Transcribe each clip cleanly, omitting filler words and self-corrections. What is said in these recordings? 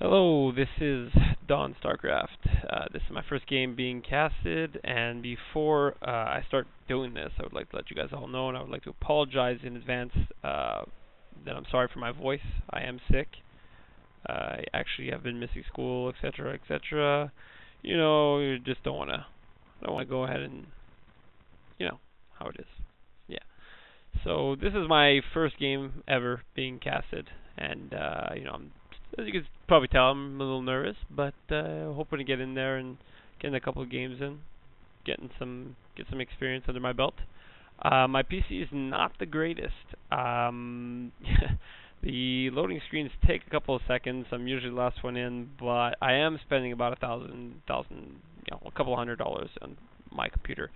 Hello, this is Don StarCraft. This is my first game being casted, and before I start doing this, I would like to let you guys all know, and I would like to apologize in advance that I'm sorry for my voice. I am sick. I actually have been missing school, etc., etc. You just don't wanna go ahead and how it is. Yeah. So this is my first game ever being casted, and as you can probably tell, I'm a little nervous, but hoping to get in there and getting a couple of games in, get some experience under my belt. My PC is not the greatest. The loading screens take a couple of seconds. I'm usually the last one in, but I am spending about a couple $100 on my computer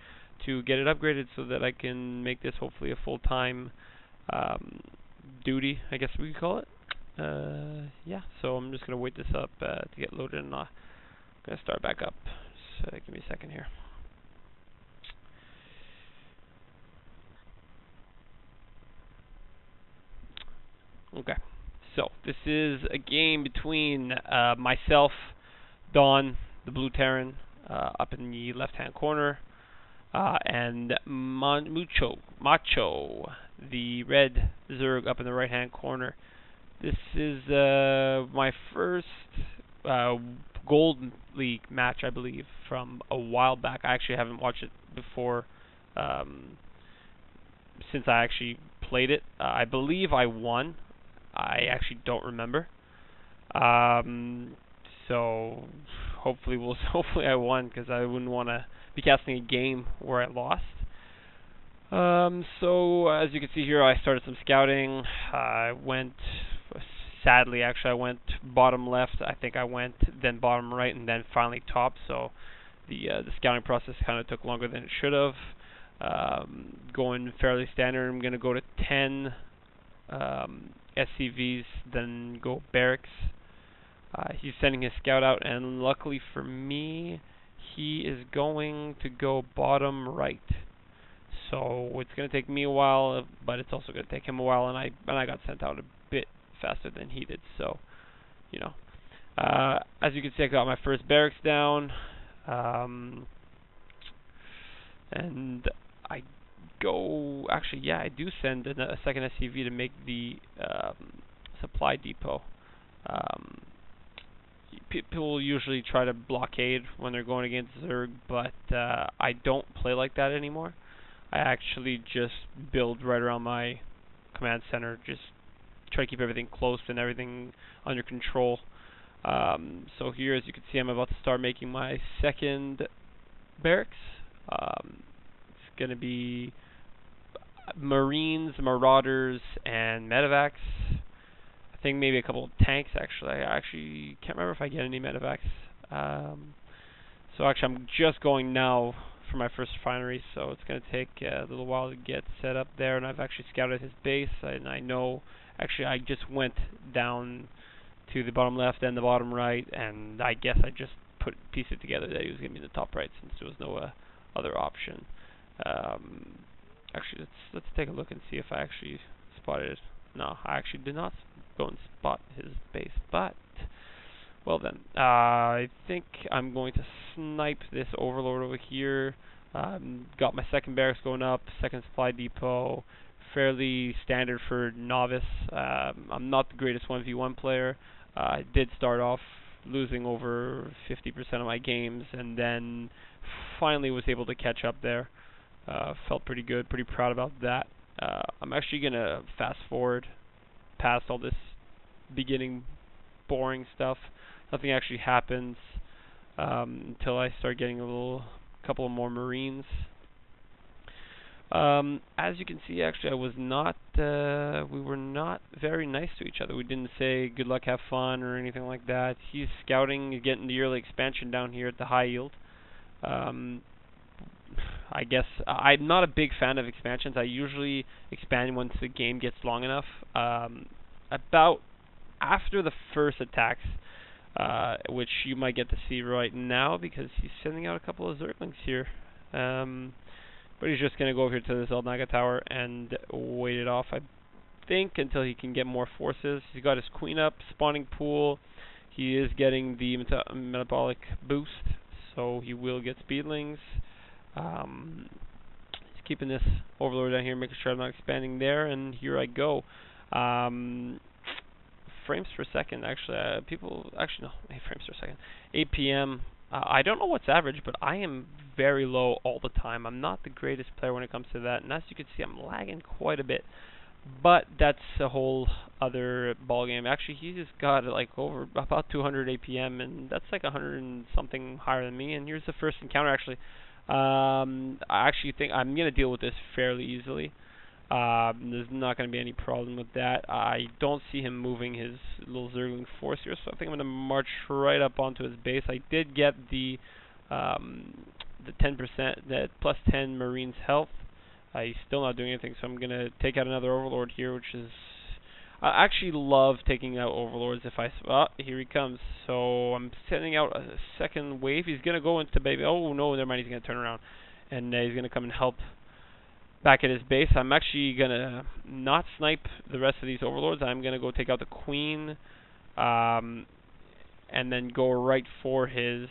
to get it upgraded so that I can make this hopefully a full-time duty, I guess we could call it. Yeah, so I'm just going to wait this up to get loaded, and I'm going to start back up. So give me a second here. Okay, so this is a game between myself, Don, the Blue Terran, up in the left-hand corner, and Macho, the red Zerg, up in the right-hand corner. This is my first Gold League match, I believe, from a while back. I actually haven't watched it before since I actually played it. I believe I won. I actually don't remember. So hopefully hopefully I won, because I wouldn't want to be casting a game where I lost. So as you can see here, I started some scouting. Sadly, I went bottom left. I think I went then bottom right, and then finally top. So the scouting process kind of took longer than it should have. Going fairly standard. I'm gonna go to 10 SCVs, then go barracks. He's sending his scout out, and luckily for me, he is going to go bottom right. So it's going to take me a while, but it's also going to take him a while, and I got sent out a bit faster than he did. So, as you can see, I got my first barracks down, and I do send a second SCV to make the supply depot. People usually try to blockade when they're going against Zerg, but I don't play like that anymore. I actually just build right around my command center, just try to keep everything close and everything under control. So here, as you can see, I'm about to start making my second barracks. It's going to be Marines, Marauders, and Medevacs. I think maybe a couple of tanks, actually. I actually can't remember if I get any Medevacs. So actually, I'm just going now for my first refinery, so it's going to take a little while to get set up there, and I've actually scouted his base, and I know, actually I just went down to the bottom left and the bottom right, and I guess I just pieced it together that he was going to be in the top right, since there was no other option. Actually, let's take a look and see if I actually spotted it. No, I actually did not go and spot his base, but well then, I think I'm going to snipe this overlord over here. Got my second barracks going up, second supply depot, fairly standard for novice. I'm not the greatest 1v1 player. I did start off losing over 50% of my games, and then finally was able to catch up there. Felt pretty good, pretty proud about that. I'm actually going to fast forward past all this beginning boring stuff. Nothing actually happens until I start getting couple of more Marines. As you can see, actually, we were not very nice to each other. We didn't say good luck, have fun, or anything like that. He's scouting, getting the early expansion down here at the high yield. I guess I'm not a big fan of expansions. I usually expand once the game gets long enough. About after the first attacks, which you might get to see right now, because he's sending out a couple of Zerglings here. But he's just going to go over here to the Zeldnaga Tower and wait it off, I think, until he can get more forces. He's got his queen up, spawning pool. He is getting the metabolic boost, so he will get speedlings. He's keeping this overlord down here, making sure I'm not expanding there, and here I go. Frames per second, actually, no, 8 frames per second. 8 p.m. I don't know what's average, but I am very low all the time. I'm not the greatest player when it comes to that, and as you can see, I'm lagging quite a bit. But that's a whole other ball game. Actually, he just got like over about 200 APM, and that's like 100 and something higher than me. And here's the first encounter. Actually, I actually think I'm gonna deal with this fairly easily. There's not going to be any problem with that. I don't see him moving his little Zergling force here, so I think I'm going to march right up onto his base. I did get the 10%, that plus 10 Marines health. He's still not doing anything, so I'm going to take out another Overlord here, which is... I actually love taking out Overlords if I... here he comes. So I'm sending out a second wave. He's going to go into baby... Oh, no, never mind. He's going to turn around. And he's going to come and help back at his base. I'm actually going to not snipe the rest of these Overlords. I'm going to go take out the Queen, and then go right for his